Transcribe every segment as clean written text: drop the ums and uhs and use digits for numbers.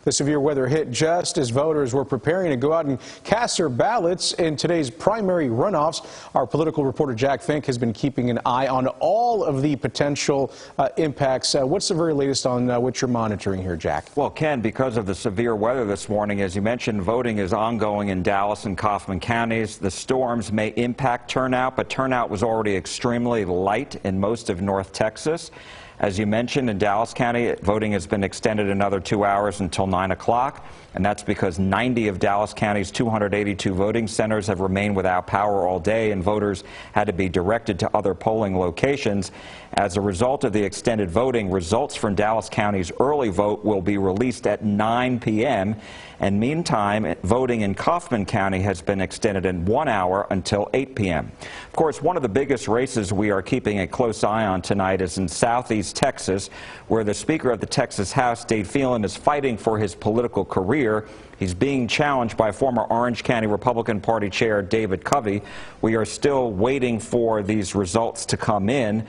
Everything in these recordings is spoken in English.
The severe weather hit just as voters were preparing to go out and cast their ballots in today's primary runoffs. Our political reporter Jack Fink has been keeping an eye on all of the potential impacts. What's the very latest on what you're monitoring here, Jack? Well, Ken, because of the severe weather this morning, as you mentioned, voting is ongoing in Dallas and Kaufman counties. The storms may impact turnout, but turnout was already extremely light in most of North Texas. As you mentioned, in Dallas County, voting has been extended another 2 hours until 9 o'clock, and that's because 90 of Dallas County's 282 voting centers have remained without power all day, and voters had to be directed to other polling locations. As a result of the extended voting, results from Dallas County's early vote will be released at 9 p.m., and meantime, voting in Kaufman County has been extended in 1 hour until 8 p.m. Of course, one of the biggest races we are keeping a close eye on tonight is in southeast Texas, where the Speaker of the Texas House, Dave Phelan, is fighting for his political career. He's being challenged by former Orange County Republican Party Chair David Covey. We are still waiting for these results to come in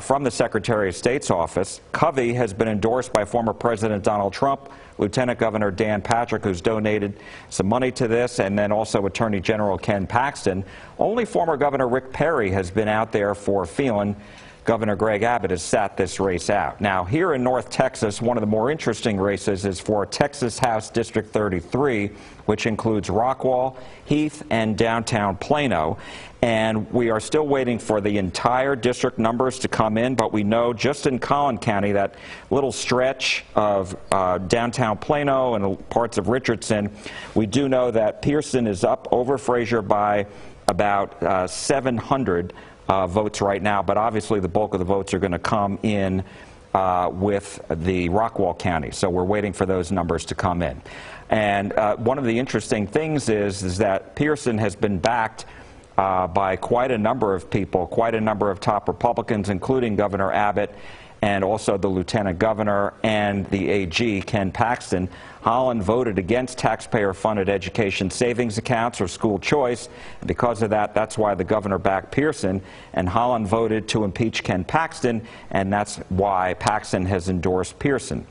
from the Secretary of State's office. Covey has been endorsed by former President Donald Trump, Lieutenant Governor Dan Patrick, who's donated some money to this, and then also Attorney General Ken Paxton. Only former Governor Rick Perry has been out there for Phelan. Governor Greg Abbott has sat this race out. Now, here in North Texas, one of the more interesting races is for Texas House District 33, which includes Rockwall, Heath, and downtown Plano. And we are still waiting for the entire district numbers to come in, but we know just in Collin County, that little stretch of downtown Plano and parts of Richardson, we do know that Pearson is up over Frazier by about 700 votes right now, but obviously the bulk of the votes are going to come in with the Rockwall County, so we're waiting for those numbers to come in. And one of the interesting things is that Pearson has been backed by quite a number of people, quite a number of top Republicans, including Governor Abbott and also the Lieutenant Governor and the AG, Ken Paxton. Holland voted against taxpayer-funded education savings accounts or school choice. And because of that, that's why the governor backed Pearson. And Holland voted to impeach Ken Paxton, and that's why Paxton has endorsed Pearson.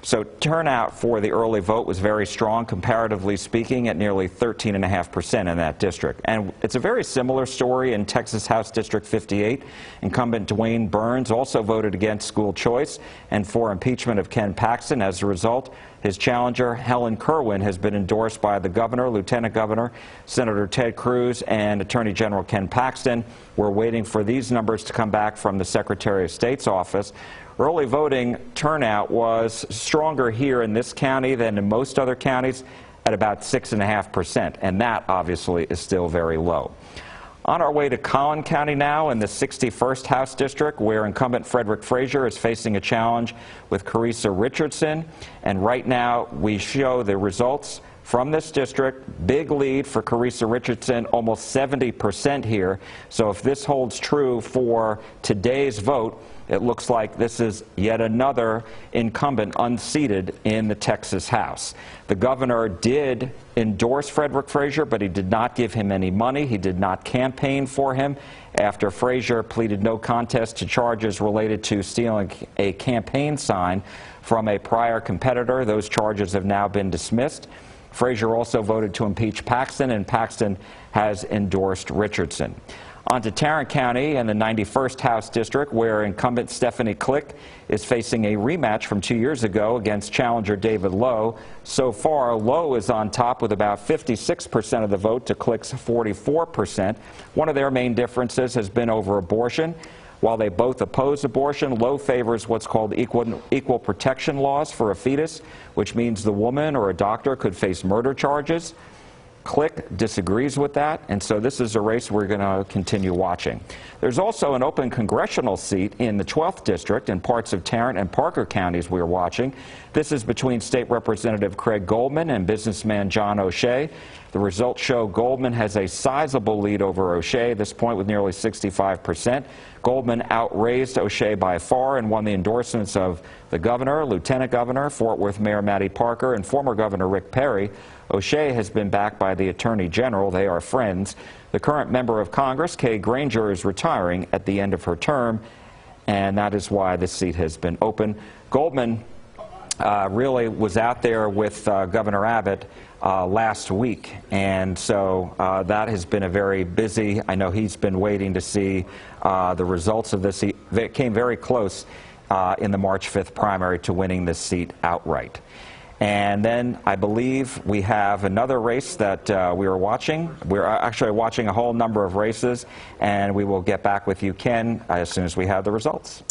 So turnout for the early vote was very strong, comparatively speaking, at nearly 13.5% in that district. And it's a very similar story in Texas House District 58. Incumbent Dwayne Burns also voted against school choice and for impeachment of Ken Paxton. As a result, his challenger, Helen Kerwin, has been endorsed by the governor, Lieutenant Governor, Senator Ted Cruz, and Attorney General Ken Paxton. We're waiting for these numbers to come back from the Secretary of State's office. Early voting turnout was stronger here in this county than in most other counties at about 6.5%, and that obviously is still very low. On our way to Collin County now in the 61st House District, where incumbent Frederick Frazier is facing a challenge with Carissa Richardson. And right now we show the results from this district. Big lead for Carissa Richardson, almost 70% here. So if this holds true for today's vote, it looks like this is yet another incumbent unseated in the Texas House. The governor did endorse Frederick Frazier, but he did not give him any money. He did not campaign for him after Frazier pleaded no contest to charges related to stealing a campaign sign from a prior competitor. Those charges have now been dismissed. Frazier also voted to impeach Paxton, and Paxton has endorsed Richardson. On to Tarrant County and the 91st House District, where incumbent Stephanie Click is facing a rematch from 2 years ago against challenger David Lowe. So far, Lowe is on top with about 56% of the vote to Click's 44%. One of their main differences has been over abortion. While they both oppose abortion, Lowe favors what's called equal protection laws for a fetus, which means the woman or a doctor could face murder charges. Click disagrees with that, and so this is a race we're going to continue watching. There's also an open congressional seat in the 12th District in parts of Tarrant and Parker counties we're watching. This is between State Representative Craig Goldman and businessman John O'Shea. The results show Goldman has a sizable lead over O'Shea at this point with nearly 65%. Goldman outraised O'Shea by far and won the endorsements of the governor, lieutenant governor, Fort Worth Mayor Matty Parker, and former Governor Rick Perry. O'Shea has been backed by the Attorney General. They are friends. The current member of Congress, Kay Granger, is retiring at the end of her term, and that is why this seat has been open. Goldman really was out there with Governor Abbott last week, and so that has been a very busy. I know he's been waiting to see the results of this. He came very close in the March 5th primary to winning this seat outright. And then I believe we have another race that we are watching. We're actually watching a whole number of races, and we will get back with you, Ken, as soon as we have the results.